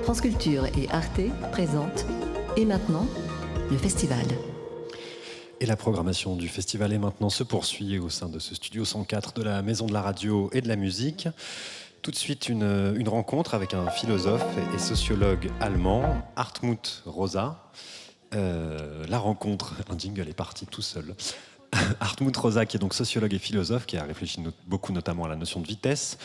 France Culture et Arte présentent Et maintenant, le festival. Et la programmation du festival est maintenant se poursuit au sein de ce studio 104 de la Maison de la Radio et de la Musique. Tout de suite, une rencontre avec un philosophe et sociologue allemand, Hartmut Rosa. La rencontre, un jingle est parti tout seul. Hartmut Rosa, qui est donc sociologue et philosophe, qui a réfléchi beaucoup notamment à la notion de vitesse.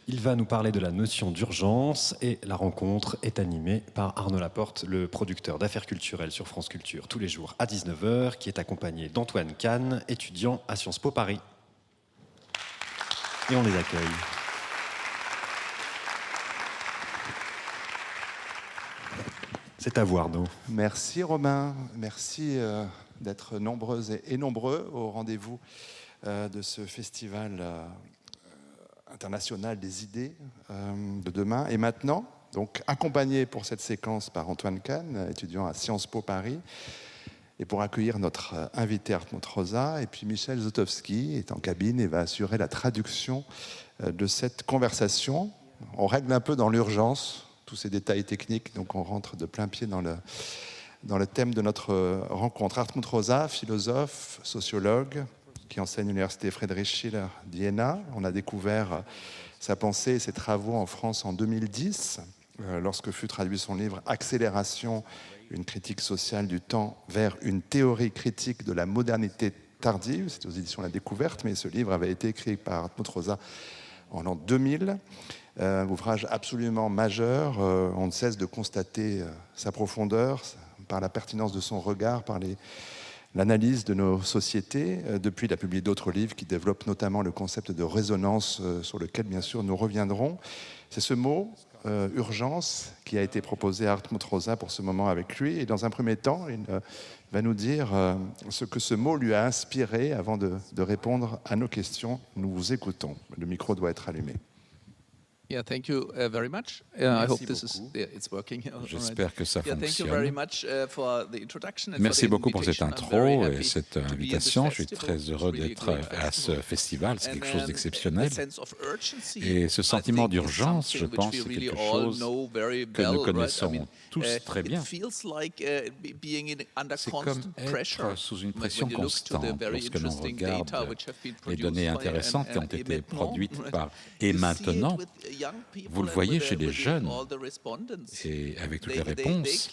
Il va nous parler de la notion d'urgence et la rencontre est animée par Arnaud Laporte, le producteur d'affaires culturelles sur France Culture tous les jours à 19h, qui est accompagné d'Antoine Kahn, étudiant à Sciences Po Paris. Et on les accueille. C'est à vous, Arnaud. Merci Romain, merci d'être nombreuses et nombreux au rendez-vous de ce festival international des idées de demain. Et maintenant, donc accompagné pour cette séquence par Antoine Kahn, étudiant à Sciences Po Paris, et pour accueillir notre invité Hartmut Rosa, et puis Michel Zotowski est en cabine et va assurer la traduction de cette conversation. On règle un peu dans l'urgence tous ces détails techniques, donc on rentre de plein pied dans le thème de notre rencontre. Hartmut Rosa, philosophe, sociologue, qui enseigne à l'université Friedrich Schiller d'Iéna. On a découvert sa pensée et ses travaux en France en 2010, lorsque fut traduit son livre « Accélération, une critique sociale du temps vers une théorie critique de la modernité tardive ». C'est aux éditions La Découverte, mais ce livre avait été écrit par Hartmut Rosa en l'an 2000. Ouvrage absolument majeur. On ne cesse de constater sa profondeur par la pertinence de son regard, par l'analyse de nos sociétés. Depuis, il a publié d'autres livres qui développent notamment le concept de résonance, sur lequel, bien sûr, nous reviendrons. C'est ce mot, urgence, qui a été proposé à Hartmut Rosa pour ce moment avec lui. Et dans un premier temps, il va nous dire ce que ce mot lui a inspiré avant de répondre à nos questions. Nous vous écoutons. Le micro doit être allumé. Yeah, thank you very much. I hope it's working. J'espère que ça Thank you very much for the introduction. Merci beaucoup pour cette intro et cette invitation. Je suis très heureux d'être à ce festival. C'est quelque chose d'exceptionnel. Et ce sentiment d'urgence, je pense, c'est quelque chose que nous connaissons tous très bien. C'est comme être sous une pression constante lorsque l'on regarde les données intéressantes qui ont été produites par Et maintenant. Vous le voyez chez les jeunes, et avec toutes les réponses,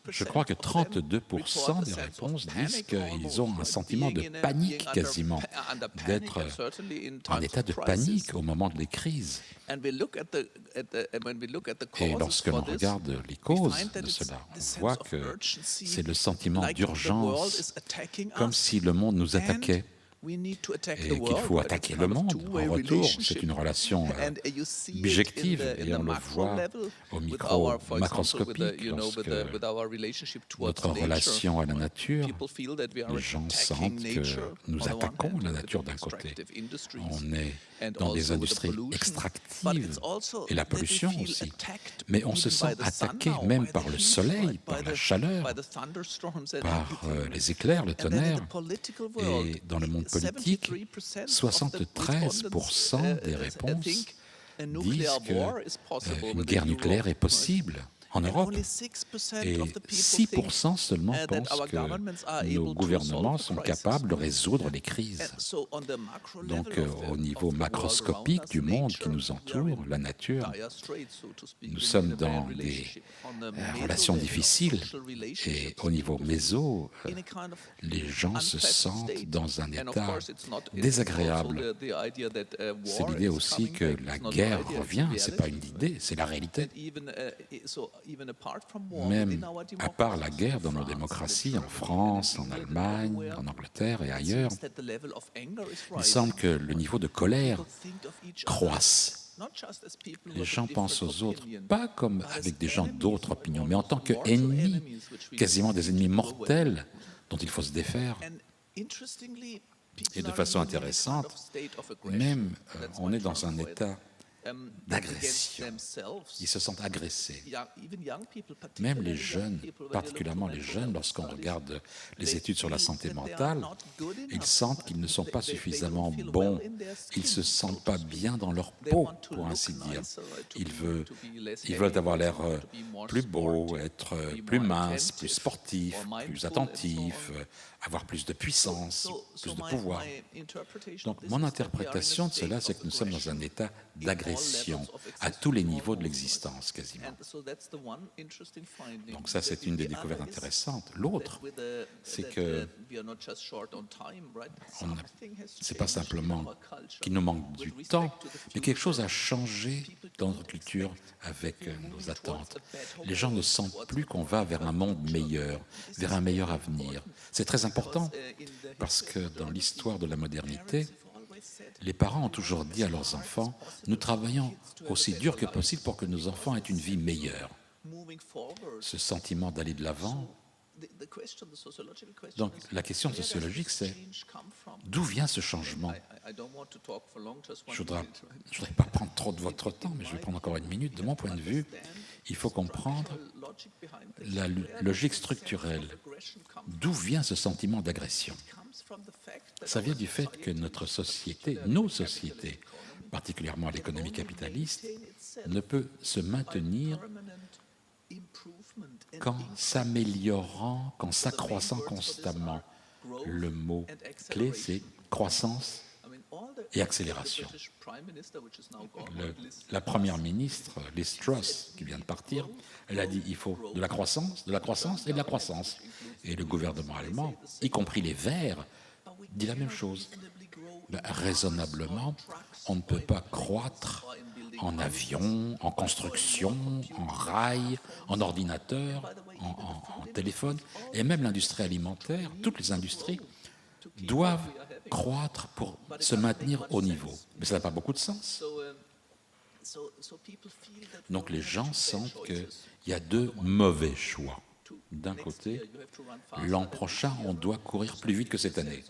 je crois que 32% des réponses disent qu'ils ont un sentiment de panique quasiment, d'être en état de panique au moment des crises. Et lorsque l'on regarde les causes de cela, on voit que c'est le sentiment d'urgence, comme si le monde nous attaquait. Et qu'il faut attaquer le monde en retour. C'est une relation bijective et on le voit au micro macroscopique lorsque notre relation à la nature, les gens sentent que nous attaquons la nature d'un côté. On est dans des industries extractives et la pollution aussi. Mais on se sent attaqué même par le soleil, par la chaleur, par les éclairs, le tonnerre. Et dans le monde politique, 73% des réponses disent qu'une guerre nucléaire est possible en Europe. Et 6% seulement pensent que nos gouvernements sont capables de résoudre les crises. Donc, au niveau macroscopique du monde qui nous entoure, la nature, nous sommes dans des relations difficiles. Et au niveau méso, les gens se sentent dans un état désagréable. C'est l'idée aussi que la guerre revient, ce n'est pas une idée, c'est la réalité. Même à part la guerre dans nos démocraties, en France, en Allemagne, en Angleterre et ailleurs, il semble que le niveau de colère croisse. Les gens pensent aux autres, pas comme avec des gens d'autres opinions, mais en tant qu'ennemis, quasiment des ennemis mortels dont il faut se défaire. Et de façon intéressante, même on est dans un état d'agression. Ils se sentent agressés. Même les jeunes, particulièrement les jeunes, lorsqu'on regarde les études sur la santé mentale, ils sentent qu'ils ne sont pas suffisamment bons, ils ne se sentent pas bien dans leur peau, pour ainsi dire. Ils veulent avoir l'air plus beau, être plus mince, plus sportif, plus attentif, avoir plus de puissance, plus de pouvoir. Donc, mon interprétation de cela, c'est que nous sommes dans un état d'agression à tous les niveaux de l'existence, quasiment. Donc ça, c'est une des découvertes intéressantes. L'autre, c'est que c'est pas simplement qu'il nous manque du temps, mais quelque chose a changé dans notre culture avec nos attentes. Les gens ne sentent plus qu'on va vers un monde meilleur, vers un meilleur avenir. C'est très important parce que dans l'histoire de la modernité, les parents ont toujours dit à leurs enfants, nous travaillons aussi dur que possible pour que nos enfants aient une vie meilleure. Ce sentiment d'aller de l'avant. Donc la question sociologique, c'est d'où vient ce changement? Je ne voudrais pas prendre trop de votre temps, mais je vais prendre encore une minute. De mon point de vue, il faut comprendre la logique structurelle. D'où vient ce sentiment d'agression? Ça vient du fait que notre société, nos sociétés, particulièrement l'économie capitaliste, ne peut se maintenir qu'en s'améliorant, qu'en s'accroissant constamment. Le mot clé, c'est croissance et accélération. La première ministre, Liz Truss, qui vient de partir, elle a dit il faut de la croissance et de la croissance. Et le gouvernement allemand, y compris les Verts, dit la même chose. Raisonnablement, on ne peut pas croître en avion, en construction, en rail, en ordinateur, en téléphone, et même l'industrie alimentaire, toutes les industries doivent croître pour se maintenir au niveau. Mais ça n'a pas beaucoup de sens. Donc les gens sentent qu'il y a deux mauvais choix. D'un côté, l'an prochain, on doit courir plus vite que cette année.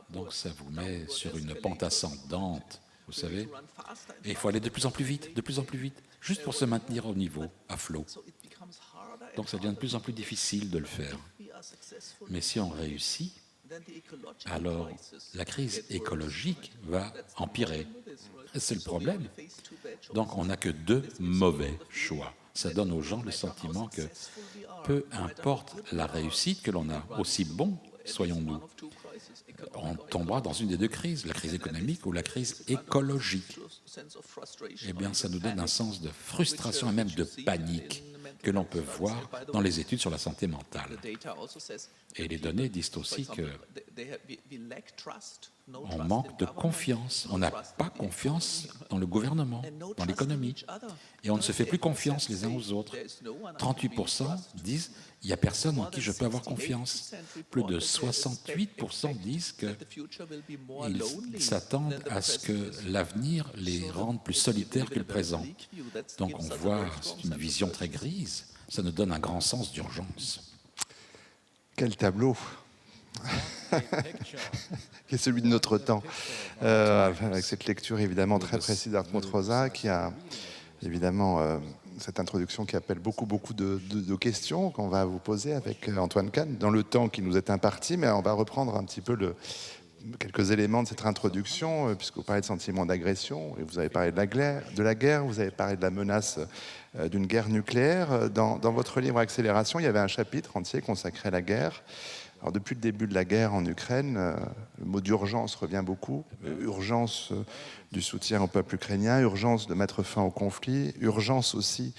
Donc ça vous met sur une pente ascendante, vous savez, et il faut aller de plus en plus vite, juste pour se maintenir au niveau, à flot. Donc ça devient de plus en plus difficile de le faire. Mais si on réussit, alors la crise écologique va empirer. C'est le problème. Donc on n'a que deux mauvais choix. Ça donne aux gens le sentiment que peu importe la réussite que l'on a, aussi bon soyons-nous, on tombera dans une des deux crises, la crise économique ou la crise écologique. Eh bien, ça nous donne un sens de frustration et même de panique que l'on peut voir dans les études sur la santé mentale. Et les données disent aussi qu'on manque de confiance. On n'a pas confiance dans le gouvernement, dans l'économie. Et on ne se fait plus confiance les uns aux autres. 38% disent il n'y a personne en qui je peux avoir confiance. Plus de 68% disent qu'ils s'attendent à ce que l'avenir les rende plus solitaires que le présent. Donc on voit une vision très grise. Ça nous donne un grand sens d'urgence. Quel tableau qui est celui de notre temps. Avec cette lecture évidemment très précise d'Hartmut Rosa, qui a évidemment cette introduction qui appelle beaucoup de questions qu'on va vous poser avec Antoine Kahn dans le temps qui nous est imparti, mais on va reprendre un petit peu quelques éléments de cette introduction, puisque vous parlez de sentiment d'agression, et vous avez parlé de la guerre, vous avez parlé de la menace d'une guerre nucléaire. Dans votre livre Accélération, il y avait un chapitre entier consacré à la guerre. Alors, depuis le début de la guerre en Ukraine, le mot d'urgence revient beaucoup. Urgence du soutien au peuple ukrainien, urgence de mettre fin au conflit, urgence aussi,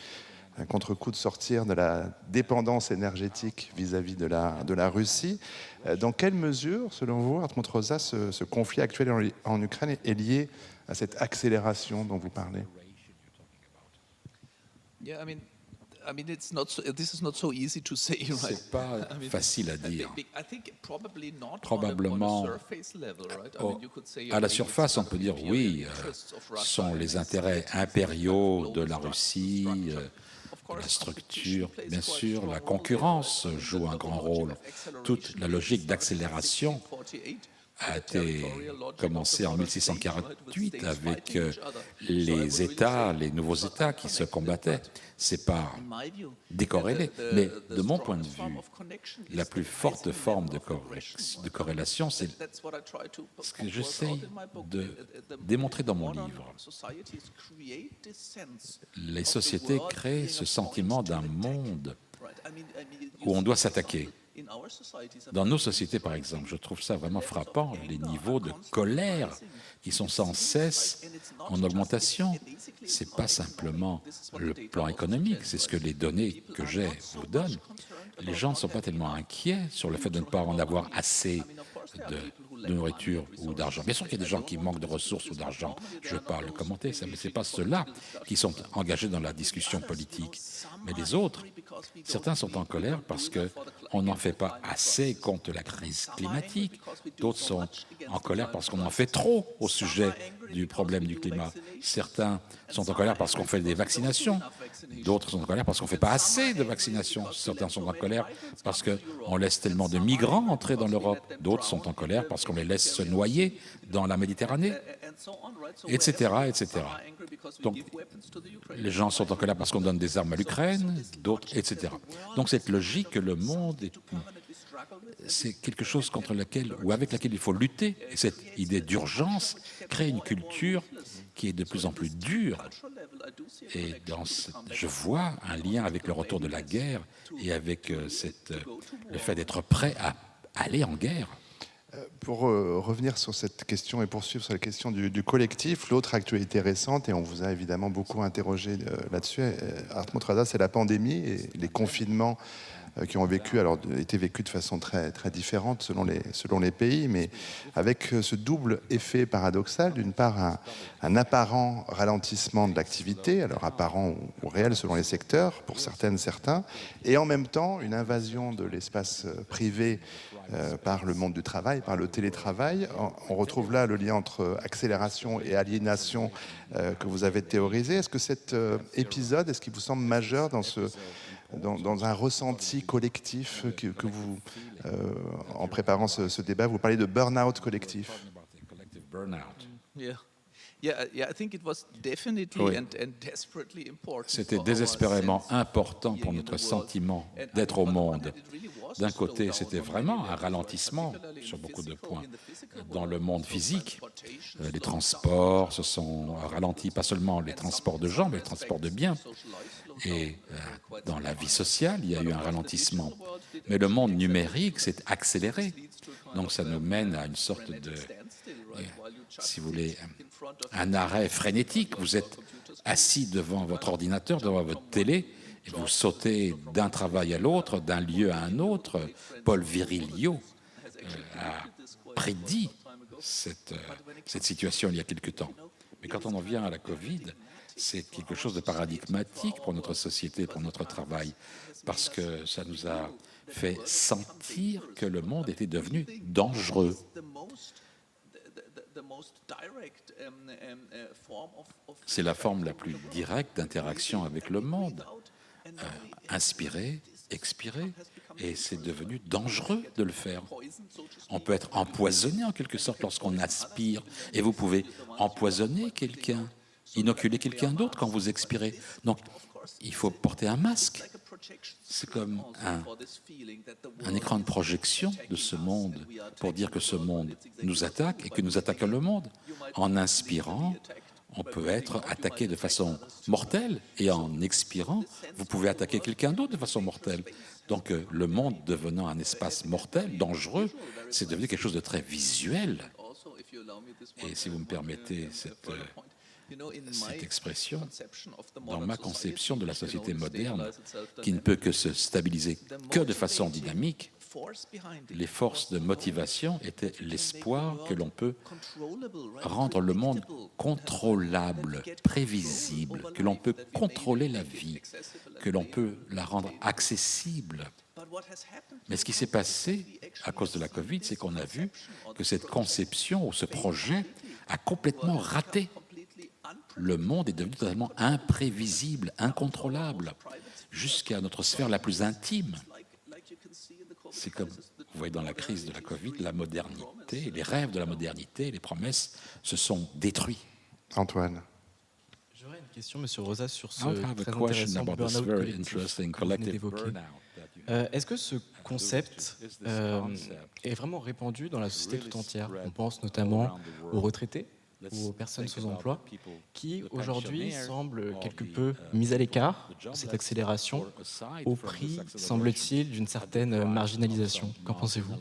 un contre-coup de sortir de la dépendance énergétique vis-à-vis de la Russie. Dans quelle mesure, selon vous, Hartmut Rosa, ce conflit actuel en Ukraine est lié à cette accélération dont vous parlez? C'est pas facile à dire. Probablement, à la surface, on peut dire oui, sont les intérêts impériaux de la Russie, la structure, bien sûr, la concurrence joue un grand rôle. Toute la logique d'accélération a été commencé en 1648 avec les États, les nouveaux États qui se combattaient. C'est pas décorrélé, mais de mon point de vue, la plus forte forme de corrélation, c'est ce que j'essaie de démontrer dans mon livre. Les sociétés créent ce sentiment d'un monde où on doit s'attaquer. Dans nos sociétés, par exemple, je trouve ça vraiment frappant, les niveaux de colère qui sont sans cesse en augmentation. Ce n'est pas simplement le plan économique, c'est ce que les données que j'ai vous donnent. Les gens ne sont pas tellement inquiets sur le fait de ne pas en avoir assez de nourriture ou d'argent. Bien sûr qu'il y a des gens qui manquent de ressources ou d'argent, je ne veux pas le commenter, mais ce n'est pas ceux-là qui sont engagés dans la discussion politique. Mais les autres, certains sont en colère parce qu'on n'en fait pas assez contre la crise climatique, d'autres sont en colère parce qu'on en fait trop au sujet du problème du climat. Certains sont en colère parce qu'on fait des vaccinations, d'autres sont en colère parce qu'on ne fait pas assez de vaccinations. Certains sont en colère parce qu'on laisse tellement de migrants entrer dans l'Europe, d'autres sont en colère parce qu'on les laisse se noyer dans la Méditerranée, etc., etc. Donc, les gens sont en colère parce qu'on donne des armes à l'Ukraine, d'autres, etc. Donc, cette logique que le monde c'est quelque chose contre laquelle, ou avec laquelle il faut lutter. Et cette idée d'urgence crée une culture qui est de plus en plus dure. Et je vois un lien avec le retour de la guerre et avec le fait d'être prêt à aller en guerre. Pour revenir sur cette question et poursuivre sur la question du collectif, l'autre actualité récente, et on vous a évidemment beaucoup interrogé là-dessus, Hartmut Rosa, c'est la pandémie et les confinements qui ont été vécus de façon très, très différente selon les pays, mais avec ce double effet paradoxal, d'une part un apparent ralentissement de l'activité, alors apparent ou réel selon les secteurs, pour certains, et en même temps une invasion de l'espace privé par le monde du travail, par le télétravail. On retrouve là le lien entre accélération et aliénation que vous avez théorisé. Est-ce que cet épisode, est-ce qu'il vous semble majeur dans un ressenti collectif que vous, en préparant ce débat, vous parlez de burn-out collectif? C'était désespérément important pour notre sentiment d'être au monde. D'un côté, c'était vraiment un ralentissement sur beaucoup de points. Dans le monde physique, les transports se sont ralentis, pas seulement les transports de gens, mais les transports de biens. Et dans la vie sociale, il y a eu un ralentissement. Mais le monde numérique s'est accéléré. Donc ça nous mène à une sorte de, si vous voulez, un arrêt frénétique. Vous êtes assis devant votre ordinateur, devant votre télé, et vous sautez d'un travail à l'autre, d'un lieu à un autre. Paul Virilio a prédit cette situation il y a quelque temps. Mais quand on en vient à la Covid, c'est quelque chose de paradigmatique pour notre société, pour notre travail, parce que ça nous a fait sentir que le monde était devenu dangereux. C'est la forme la plus directe d'interaction avec le monde. Inspirer, expirer, et c'est devenu dangereux de le faire. On peut être empoisonné en quelque sorte lorsqu'on aspire, et vous pouvez empoisonner quelqu'un, inoculer quelqu'un d'autre quand vous expirez. Donc, il faut porter un masque. C'est comme un écran de projection de ce monde pour dire que ce monde nous attaque et que nous attaquons le monde. En inspirant, on peut être attaqué de façon mortelle et en expirant, vous pouvez attaquer quelqu'un d'autre de façon mortelle. Donc le monde devenant un espace mortel, dangereux, c'est devenu quelque chose de très visuel. Et si vous me permettez cette expression, dans ma conception de la société moderne, qui ne peut que se stabiliser que de façon dynamique, les forces de motivation étaient l'espoir que l'on peut rendre le monde contrôlable, prévisible, que l'on peut contrôler la vie, que l'on peut la rendre accessible. Mais ce qui s'est passé à cause de la Covid, c'est qu'on a vu que cette conception ou ce projet a complètement raté. Le monde est devenu totalement imprévisible, incontrôlable, jusqu'à notre sphère la plus intime. C'est comme Vous voyez, dans la crise de la Covid, la modernité, les rêves de la modernité, les promesses se sont détruits. Antoine. J'aurais une question, Monsieur Rosa, sur ce très intéressant burn-out collectif que vous venez d'évoquer. Est-ce que ce concept est vraiment répandu dans la société tout entière? On pense notamment aux retraités ou aux personnes sous emploi qui, aujourd'hui, semblent quelque peu mises à l'écart de cette accélération au prix, semble-t-il, d'une certaine marginalisation. Qu'en pensez-vous?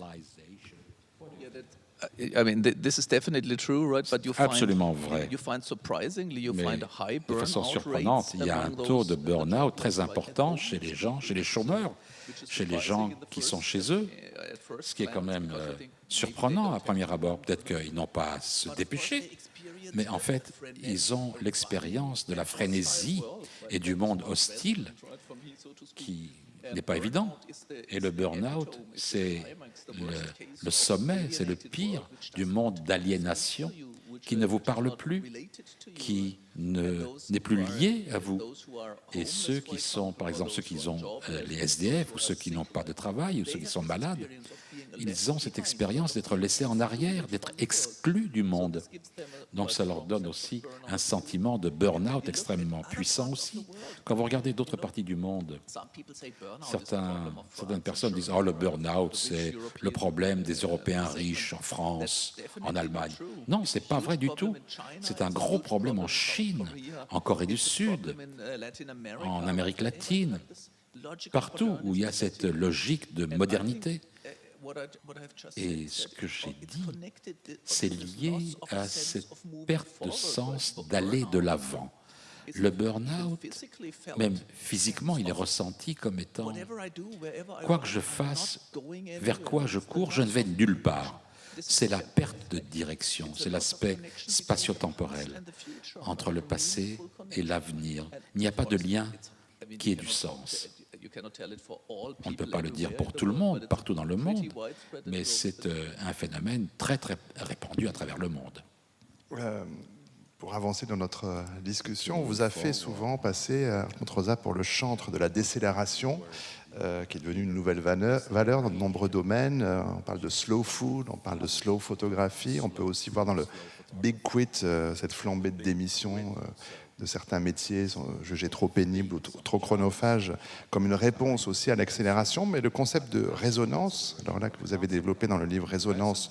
Absolument vrai. Mais de façon surprenante, il y a un taux de burn-out très important chez les gens, chez les chômeurs, chez les gens qui sont chez eux, ce qui est quand même surprenant à premier abord. Peut-être qu'ils n'ont pas à se dépêcher, mais en fait, ils ont l'expérience de la frénésie et du monde hostile qui n'est pas évident. Et le burn-out, c'est le sommet, c'est le pire du monde d'aliénation qui ne vous parle plus, qui n'est plus lié à vous. Et ceux qui sont, par exemple, ceux qui ont les SDF ou ceux qui n'ont pas de travail ou ceux qui sont malades, ils ont cette expérience d'être laissés en arrière, d'être exclus du monde. Donc ça leur donne aussi un sentiment de burn-out extrêmement puissant aussi. Quand vous regardez d'autres parties du monde, certaines personnes disent « Oh, le burn-out, c'est le problème des Européens riches en France, en Allemagne. » Non, ce n'est pas vrai du tout. C'est un gros problème en Chine, en Corée du Sud, en Amérique latine, partout où il y a cette logique de modernité. Et ce que j'ai dit, c'est lié à cette perte de sens d'aller de l'avant. Le burn-out, même physiquement, il est ressenti comme étant « quoi que je fasse, vers quoi je cours, je ne vais nulle part ». C'est la perte de direction, c'est l'aspect spatio-temporel entre le passé et l'avenir. Il n'y a pas de lien qui ait du sens. On ne peut pas le dire pour tout le monde, partout dans le monde, mais c'est un phénomène très, très répandu à travers le monde. Pour avancer dans notre discussion, on vous a fait souvent passer, Rosa, pour le chantre de la décélération, qui est devenue une nouvelle valeur dans de nombreux domaines. On parle de slow food, on parle de slow photographie. On peut aussi voir dans le Big Quit cette flambée de démission de certains métiers jugés trop pénibles ou trop chronophages, comme une réponse aussi à l'accélération. Mais le concept de résonance, alors là que vous avez développé dans le livre Résonance,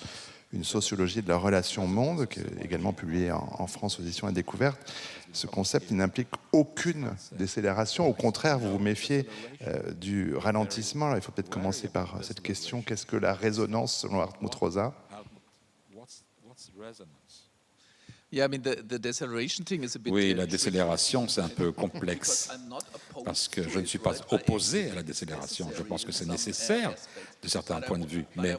une sociologie de la relation au monde, qui est également publié en France aux éditions Découverte. Ce concept, il n'implique aucune décélération. Au contraire, vous vous méfiez du ralentissement. Alors, il faut peut-être commencer par cette question. Qu'est-ce que la résonance, selon Hartmut Rosa? Oui, la décélération, c'est un peu complexe, parce que je ne suis pas opposé à la décélération. Je pense que c'est nécessaire de certains points de vue, mais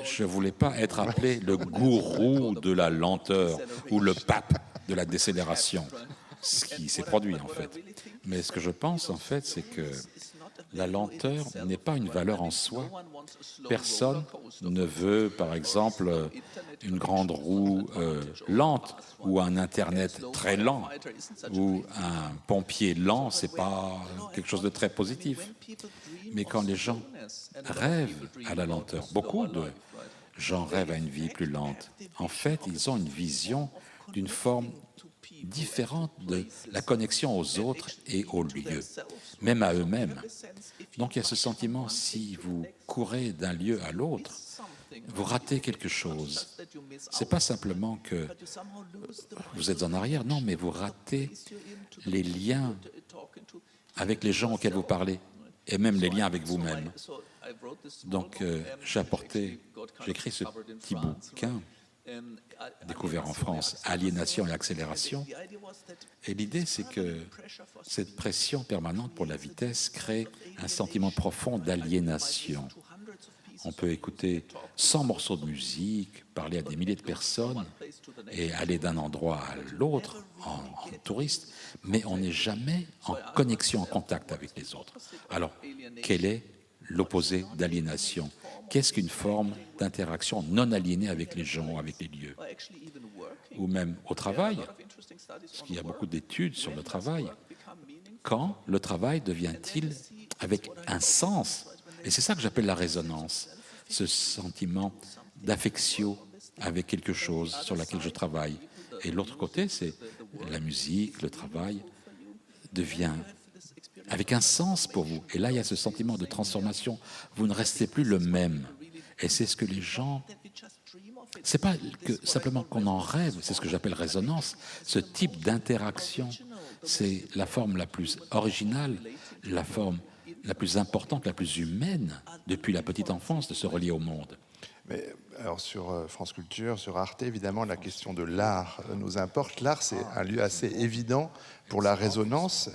je ne voulais pas être appelé le gourou de la lenteur ou le pape de la décélération, ce qui s'est produit en fait. Mais ce que je pense en fait, c'est que la lenteur n'est pas une valeur en soi. Personne ne veut, par exemple, une grande roue lente ou un Internet très lent ou un pompier lent, c'est pas quelque chose de très positif. Mais quand les gens rêvent à la lenteur, beaucoup de gens rêvent à une vie plus lente. En fait, ils ont une vision d'une forme différente de la connexion aux autres et aux lieux, même à eux-mêmes. Donc il y a ce sentiment, si vous courez d'un lieu à l'autre, vous ratez quelque chose. Ce n'est pas simplement que vous êtes en arrière, non, mais vous ratez les liens avec les gens auxquels vous parlez, et même les liens avec vous-même. Donc j'ai écrit ce petit bouquin, découvert en France, Aliénation et accélération. Et l'idée, c'est que cette pression permanente pour la vitesse crée un sentiment profond d'aliénation. On peut écouter 100 morceaux de musique, parler à des milliers de personnes et aller d'un endroit à l'autre en touriste, mais on n'est jamais en connexion, en contact avec les autres. Alors, quel est l'opposé d'aliénation? Qu'est-ce qu'une forme d'interaction non aliénée avec les gens, avec les lieux? Ou même au travail, parce qu'il y a beaucoup d'études sur le travail. Quand le travail devient-il avec un sens? Et c'est ça que j'appelle la résonance, ce sentiment d'affection avec quelque chose sur laquelle je travaille. Et l'autre côté, c'est la musique, le travail devient avec un sens pour vous. Et là, il y a ce sentiment de transformation. Vous ne restez plus le même. Et c'est ce que les gens... C'est pas que simplement qu'on en rêve, c'est ce que j'appelle résonance. Ce type d'interaction, c'est la forme la plus originale, la forme la plus importante, la plus humaine, depuis la petite enfance, de se relier au monde. Mais alors sur France Culture, sur Arte, évidemment, la question de l'art nous importe. L'art, c'est un lieu assez évident pour la résonance.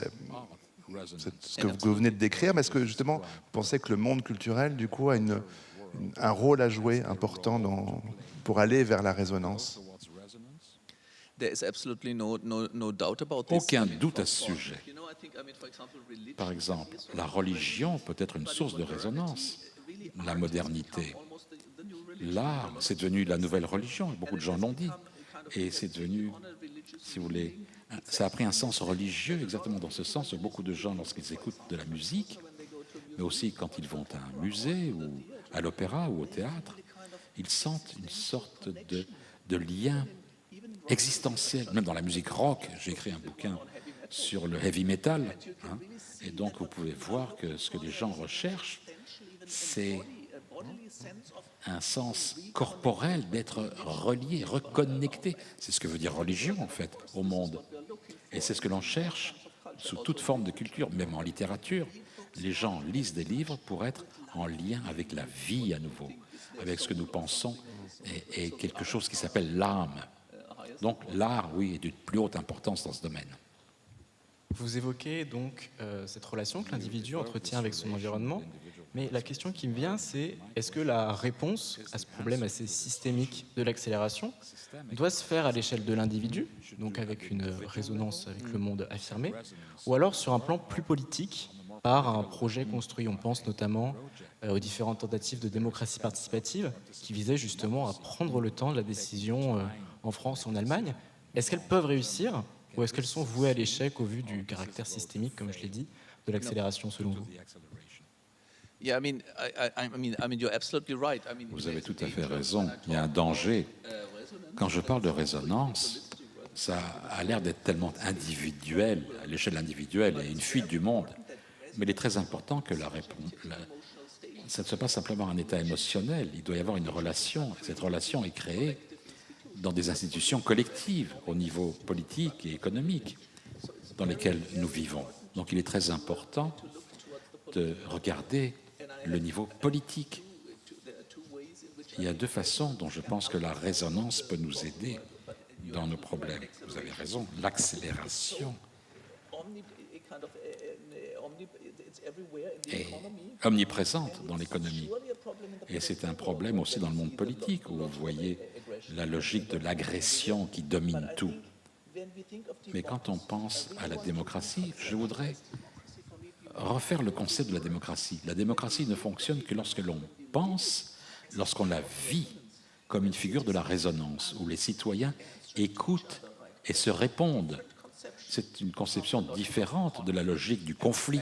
C'est ce que vous venez de décrire, mais est-ce que justement, vous pensez que le monde culturel, du coup, a un rôle à jouer important pour aller vers la résonance? Aucun doute à ce sujet. Par exemple, la religion peut être une source de résonance. La modernité. L'art, c'est devenu la nouvelle religion, beaucoup de gens l'ont dit. Et c'est devenu, si vous voulez, ça a pris un sens religieux, exactement dans ce sens où beaucoup de gens, lorsqu'ils écoutent de la musique, mais aussi quand ils vont à un musée ou à l'opéra ou au théâtre, ils sentent une sorte de lien existentiel. Même dans la musique rock, j'ai écrit un bouquin sur le heavy metal, hein, et donc vous pouvez voir que ce que les gens recherchent, c'est un sens corporel d'être relié, reconnecté. C'est ce que veut dire religion, en fait, au monde. Et c'est ce que l'on cherche sous toute forme de culture, même en littérature. Les gens lisent des livres pour être en lien avec la vie à nouveau, avec ce que nous pensons, et quelque chose qui s'appelle l'âme. Donc l'art, oui, est d'une plus haute importance dans ce domaine. Vous évoquez donc cette relation que l'individu entretient avec son environnement, mais la question qui me vient, c'est est-ce que la réponse à ce problème assez systémique de l'accélération doit se faire à l'échelle de l'individu, donc avec une résonance avec le monde affirmé, ou alors sur un plan plus politique, par un projet construit, on pense notamment aux différentes tentatives de démocratie participative qui visaient justement à prendre le temps de la décision en France ou en Allemagne. Est-ce qu'elles peuvent réussir ou est-ce qu'elles sont vouées à l'échec au vu du caractère systémique, comme je l'ai dit, de l'accélération selon vous? Vous avez tout à fait raison, il y a un danger. Quand je parle de résonance, ça a l'air d'être tellement individuel, à l'échelle individuelle, et une fuite du monde. Mais il est très important que ça ne soit pas simplement un état émotionnel, il doit y avoir une relation. Cette relation est créée dans des institutions collectives, au niveau politique et économique, dans lesquelles nous vivons. Donc il est très important de regarder le niveau politique. Il y a deux façons dont je pense que la résonance peut nous aider dans nos problèmes. Vous avez raison, l'accélération est omniprésente dans l'économie. Et c'est un problème aussi dans le monde politique, où vous voyez la logique de l'agression qui domine tout. Mais quand on pense à la démocratie, je voudrais refaire le concept de la démocratie. La démocratie ne fonctionne que lorsque l'on pense, lorsqu'on la vit comme une figure de la résonance, où les citoyens écoutent et se répondent. C'est une conception différente de la logique du conflit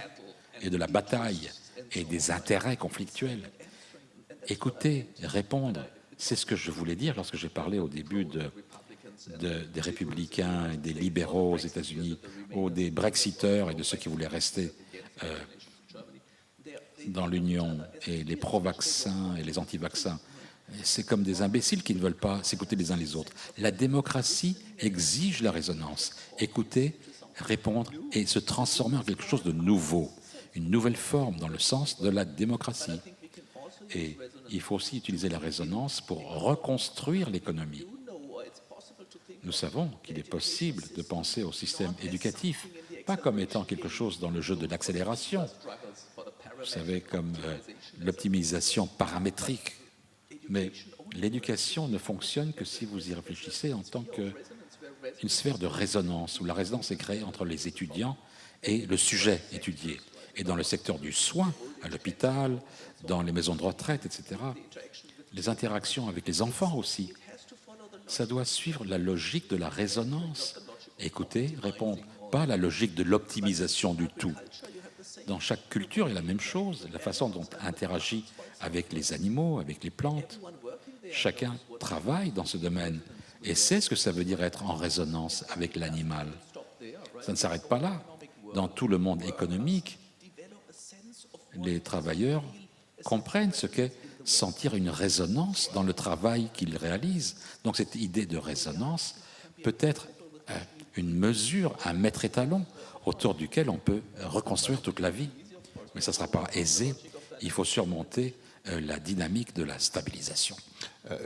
et de la bataille et des intérêts conflictuels. Écouter, répondre, c'est ce que je voulais dire lorsque j'ai parlé au début des républicains et des libéraux aux États-Unis, ou des brexiteurs et de ceux qui voulaient rester dans l'Union, et les pro-vaccins et les anti-vaccins. C'est comme des imbéciles qui ne veulent pas s'écouter les uns les autres. La démocratie exige la résonance. Écouter, répondre et se transformer en quelque chose de nouveau, une nouvelle forme dans le sens de la démocratie. Et il faut aussi utiliser la résonance pour reconstruire l'économie. Nous savons qu'il est possible de penser au système éducatif, pas comme étant quelque chose dans le jeu de l'accélération, vous savez, comme l'optimisation paramétrique. Mais l'éducation ne fonctionne que si vous y réfléchissez en tant qu'une sphère de résonance, où la résonance est créée entre les étudiants et le sujet étudié. Et dans le secteur du soin, à l'hôpital, dans les maisons de retraite, etc., les interactions avec les enfants aussi, ça doit suivre la logique de la résonance. Écouter, répondre, pas la logique de l'optimisation du tout. Dans chaque culture, il y a la même chose, la façon dont on interagit avec les animaux, avec les plantes. Chacun travaille dans ce domaine et sait ce que ça veut dire être en résonance avec l'animal. Ça ne s'arrête pas là. Dans tout le monde économique, les travailleurs comprennent ce qu'est sentir une résonance dans le travail qu'ils réalisent. Donc cette idée de résonance peut être une mesure, un maître étalon autour duquel on peut reconstruire toute la vie. Mais ça ne sera pas aisé. Il faut surmonter la dynamique de la stabilisation.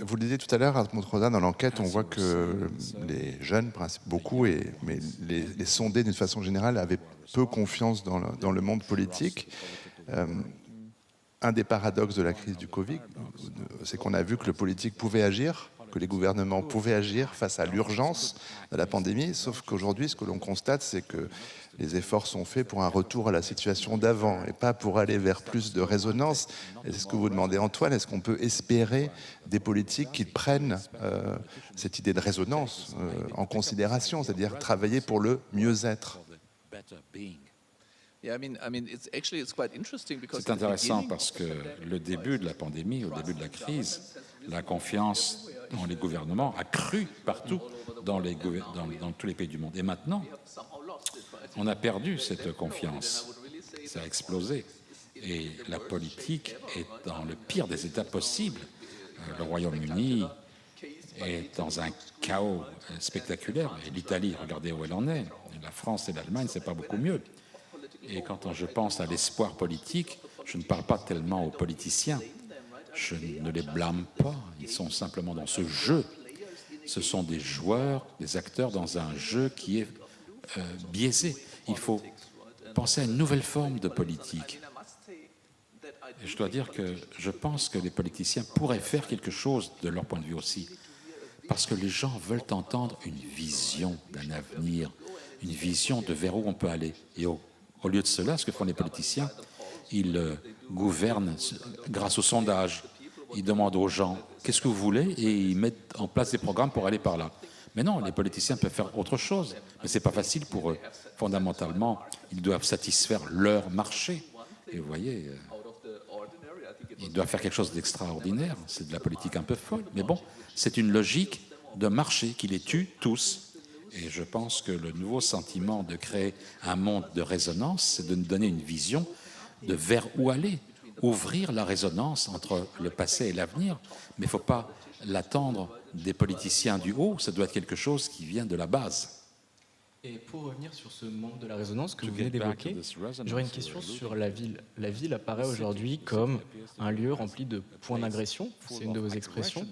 Vous le disiez tout à l'heure, Hartmut Rosa, dans l'enquête, on voit que les jeunes, beaucoup, mais les sondés d'une façon générale, avaient peu confiance dans le monde politique. Un des paradoxes de la crise du Covid, c'est qu'on a vu que le politique pouvait agir, que les gouvernements pouvaient agir face à l'urgence de la pandémie, sauf qu'aujourd'hui, ce que l'on constate, c'est que les efforts sont faits pour un retour à la situation d'avant et pas pour aller vers plus de résonance. Et c'est ce que vous demandez, Antoine, est-ce qu'on peut espérer des politiques qui prennent cette idée de résonance en considération, c'est-à-dire travailler pour le mieux-être? C'est intéressant parce que le début de la pandémie, au début de la crise, la confiance dans les gouvernements a cru partout dans tous les pays du monde. Et maintenant, on a perdu cette confiance. Ça a explosé. Et la politique est dans le pire des états possibles. Le Royaume-Uni est dans un chaos spectaculaire. Et l'Italie, regardez où elle en est. Et la France et l'Allemagne, c'est pas beaucoup mieux. Et quand je pense à l'espoir politique, je ne parle pas tellement aux politiciens. Je ne les blâme pas. Ils sont simplement dans ce jeu. Ce sont des joueurs, des acteurs dans un jeu qui est biaisé. Il faut penser à une nouvelle forme de politique. Et je dois dire que je pense que les politiciens pourraient faire quelque chose de leur point de vue aussi. Parce que les gens veulent entendre une vision d'un avenir, une vision de vers où on peut aller. Et au lieu de cela, ce que font les politiciens, ils gouvernent grâce au sondage. Ils demandent aux gens « qu'est-ce que vous voulez ?» et ils mettent en place des programmes pour aller par là. Mais non, les politiciens peuvent faire autre chose. Mais ce n'est pas facile pour eux. Fondamentalement, ils doivent satisfaire leur marché. Et vous voyez, ils doivent faire quelque chose d'extraordinaire. C'est de la politique un peu folle. Mais bon, c'est une logique de marché qui les tue tous. Et je pense que le nouveau sentiment de créer un monde de résonance, c'est de nous donner une vision de vers où aller, ouvrir la résonance entre le passé et l'avenir. Mais il ne faut pas l'attendre des politiciens du haut, ça doit être quelque chose qui vient de la base. Et pour revenir sur ce monde de la résonance que vous venez d'évoquer, j'aurais une question sur la ville. La ville apparaît aujourd'hui comme un lieu rempli de points d'agression, c'est une de vos expressions.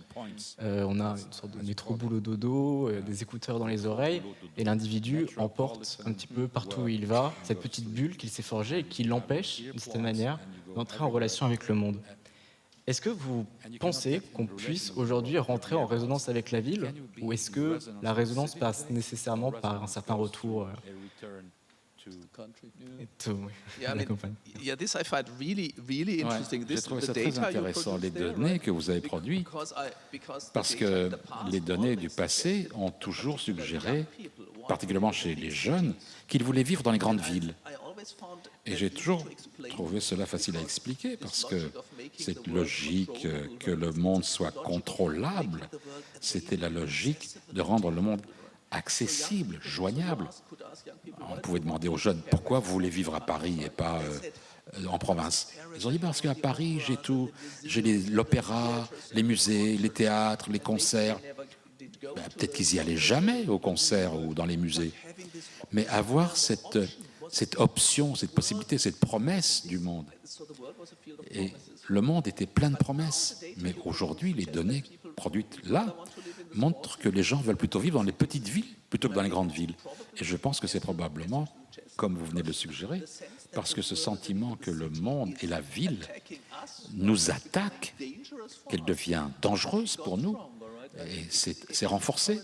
On a une sorte de métro boulot dodo, des écouteurs dans les oreilles, et l'individu emporte un petit peu partout où il va cette petite bulle qu'il s'est forgée et qui l'empêche, d'une certaine manière, d'entrer en relation avec le monde. Est-ce que vous pensez qu'on puisse aujourd'hui rentrer en résonance avec la ville, ou est-ce que la résonance passe nécessairement par un certain retour J'ai trouvé ça très intéressant, les données que vous avez produites, parce que les données du passé ont toujours suggéré, particulièrement chez les jeunes, qu'ils voulaient vivre dans les grandes villes. Et j'ai toujours trouvé cela facile à expliquer parce que cette logique que le monde soit contrôlable, c'était la logique de rendre le monde accessible, joignable. On pouvait demander aux jeunes pourquoi vous voulez vivre à Paris et pas en province. Ils ont dit parce qu'à Paris, j'ai tout, j'ai l'opéra, les musées, les théâtres, les concerts. Ben, peut-être qu'ils y allaient jamais au concert ou dans les musées. Mais avoir cette option, cette possibilité, cette promesse du monde. Et le monde était plein de promesses. Mais aujourd'hui, les données produites là montrent que les gens veulent plutôt vivre dans les petites villes plutôt que dans les grandes villes. Et je pense que c'est probablement, comme vous venez de le suggérer, parce que ce sentiment que le monde et la ville nous attaquent, qu'elle devient dangereuse pour nous, et c'est renforcé.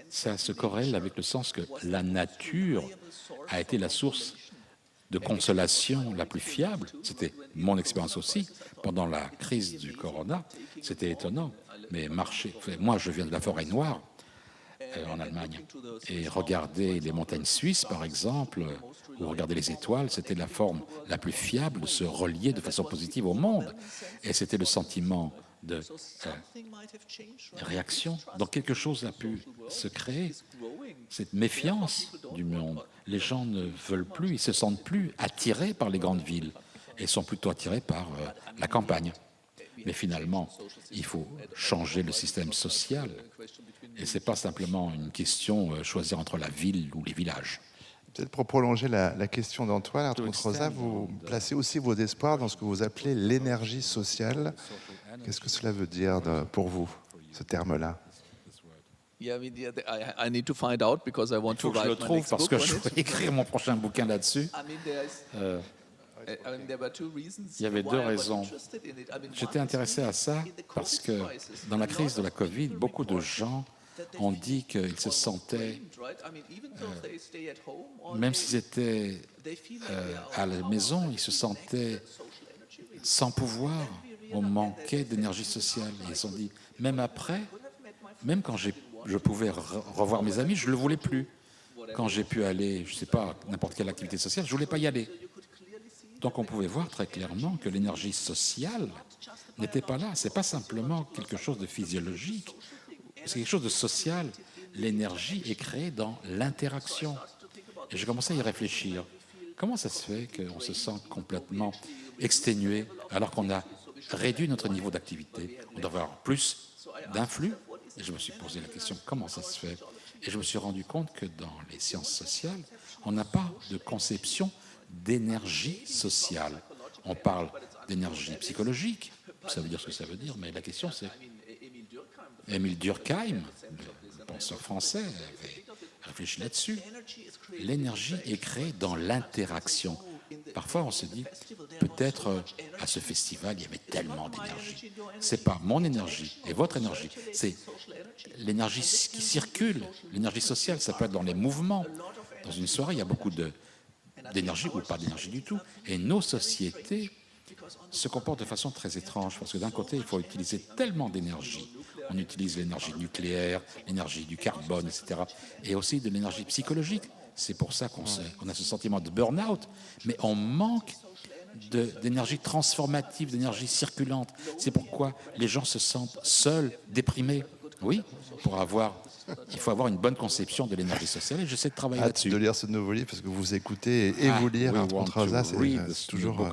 Ça se corrèle avec le sens que la nature a été la source de consolation la plus fiable. C'était mon expérience aussi. Pendant la crise du corona, c'était étonnant. Mais moi, je viens de la forêt noire. en Allemagne. Et regarder les montagnes suisses, par exemple, ou regarder les étoiles, c'était la forme la plus fiable de se relier de façon positive au monde. Et c'était le sentiment de réaction. Donc quelque chose a pu se créer, cette méfiance du monde. Les gens ne veulent plus, ils se sentent plus attirés par les grandes villes et sont plutôt attirés par la campagne. Mais finalement, il faut changer le système social. Et ce n'est pas simplement une question choisir entre la ville ou les villages. Peut-être pour prolonger la question d'Antoine, Arthur Rosa, vous placez aussi vos espoirs dans ce que vous appelez l'énergie sociale. Qu'est-ce que cela veut dire pour vous, ce terme-là? Il faut que je le trouve parce que je vais écrire mon prochain bouquin là-dessus. Il y avait deux raisons. J'étais intéressé à ça parce que dans la crise de la Covid, beaucoup de gens ont dit qu'ils se sentaient, même s'ils étaient à la maison, ils se sentaient sans pouvoir, on manquait d'énergie sociale. Et ils ont dit, même après, même quand je pouvais revoir mes amis, je ne le voulais plus. Quand j'ai pu aller, je ne sais pas, n'importe quelle activité sociale, je ne voulais pas y aller. Donc on pouvait voir très clairement que l'énergie sociale n'était pas là. Ce n'est pas simplement quelque chose de physiologique, c'est quelque chose de social. L'énergie est créée dans l'interaction. Et j'ai commencé à y réfléchir. Comment ça se fait qu'on se sent complètement exténué alors qu'on a réduit notre niveau d'activité? On doit avoir plus d'influx. Et je me suis posé la question, comment ça se fait? Et je me suis rendu compte que dans les sciences sociales, on n'a pas de conception d'énergie sociale. On parle d'énergie psychologique, ça veut dire ce que ça veut dire, mais la question c'est... Émile Durkheim, le penseur français, avait réfléchi là-dessus. L'énergie est créée dans l'interaction. Parfois, on se dit, peut-être à ce festival, il y avait tellement d'énergie. Ce n'est pas mon énergie et votre énergie, c'est l'énergie qui circule, l'énergie sociale. Ça peut être dans les mouvements. Dans une soirée, il y a beaucoup d'énergie ou pas d'énergie du tout. Et nos sociétés se comportent de façon très étrange, parce que d'un côté, il faut utiliser tellement d'énergie. On utilise l'énergie nucléaire, l'énergie du carbone, etc. Et aussi de l'énergie psychologique. C'est pour ça qu'on a ce sentiment de burn-out, mais on manque d'énergie transformative, d'énergie circulante. C'est pourquoi les gens se sentent seuls, déprimés. Oui, il faut avoir une bonne conception de l'énergie sociale et j'essaie de travailler là-dessus. De lire ce nouveau livre parce que vous écoutez et vous lire Arthur Rosa, c'est toujours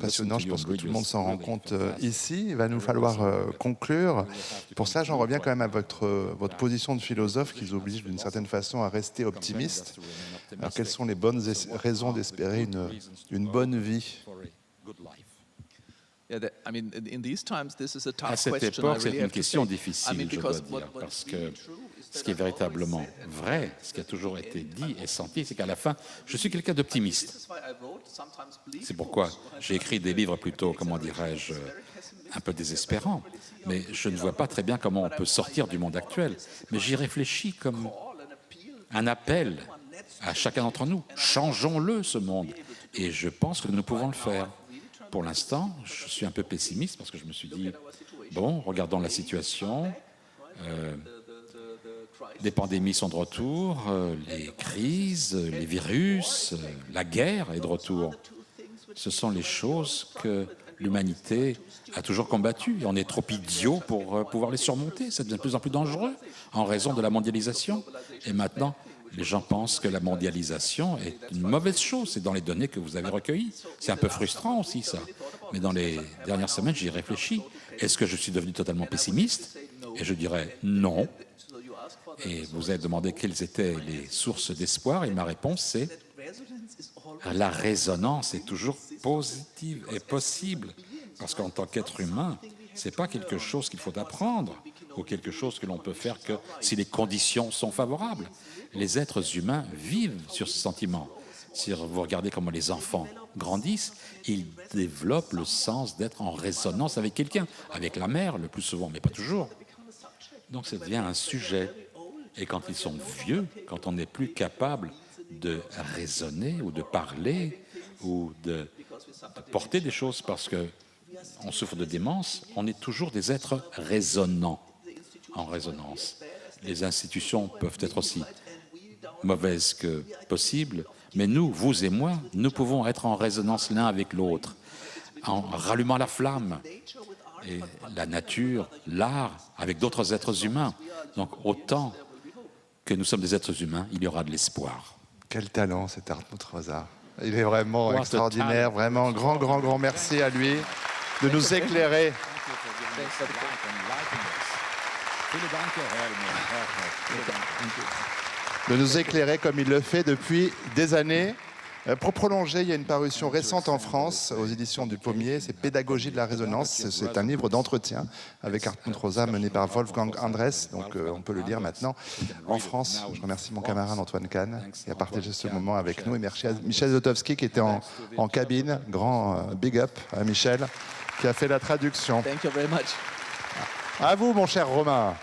passionnant. Je pense que tout le monde s'en rend compte ici. Il va nous falloir conclure. Pour ça, j'en reviens quand même à votre position de philosophe qui vous oblige d'une certaine façon à rester optimiste. Alors, quelles sont les bonnes raisons d'espérer une bonne vie? À cette époque, c'est une question difficile, je dois dire, parce que ce qui est véritablement vrai, ce qui a toujours été dit et senti, c'est qu'à la fin, je suis quelqu'un d'optimiste. C'est pourquoi j'ai écrit des livres plutôt, comment dirais-je, un peu désespérants, mais je ne vois pas très bien comment on peut sortir du monde actuel. Mais j'y réfléchis comme un appel à chacun d'entre nous. Changeons-le, ce monde. Et je pense que nous pouvons le faire. Pour l'instant, je suis un peu pessimiste parce que je me suis dit, bon, regardons la situation, les pandémies sont de retour, les crises, les virus, la guerre est de retour. Ce sont les choses que l'humanité a toujours combattues et on est trop idiots pour pouvoir les surmonter. Ça devient de plus en plus dangereux en raison de la mondialisation. Et maintenant, les gens pensent que la mondialisation est une mauvaise chose. C'est dans les données que vous avez recueillies. C'est un peu frustrant aussi, ça. Mais dans les dernières semaines, j'y ai réfléchi. Est-ce que je suis devenu totalement pessimiste? Et je dirais non. Et vous avez demandé quelles étaient les sources d'espoir. Et ma réponse, c'est la résonance est toujours positive et possible. Parce qu'en tant qu'être humain, ce n'est pas quelque chose qu'il faut apprendre ou quelque chose que l'on peut faire que si les conditions sont favorables. Les êtres humains vivent sur ce sentiment. Si vous regardez comment les enfants grandissent, ils développent le sens d'être en résonance avec quelqu'un, avec la mère le plus souvent, mais pas toujours. Donc ça devient un sujet. Et quand ils sont vieux, quand on n'est plus capable de raisonner ou de parler ou de porter des choses parce qu'on souffre de démence, on est toujours des êtres résonnants, en résonance. Les institutions peuvent être aussi mauvaises que possibles, mais nous, vous et moi, nous pouvons être en résonance l'un avec l'autre, en rallumant la flamme, et la nature, l'art, avec d'autres êtres humains. Donc autant que nous sommes des êtres humains, il y aura de l'espoir. Quel talent cet Hartmut Rosa. Il est vraiment extraordinaire, vraiment grand merci à lui de nous éclairer. De nous éclairer comme il le fait depuis des années. Pour prolonger, il y a une parution récente en France aux éditions du Pommier, c'est Pédagogie de la résonance. C'est un livre d'entretien avec Hartmut Rosa mené par Wolfgang Andres, donc on peut le lire maintenant en France. Je remercie mon camarade Antoine Kahn qui a partagé ce moment avec nous, et merci à Michel Zlotowski qui était en cabine. Grand big up à Michel qui a fait la traduction. Thank you very much. À vous mon cher Romain.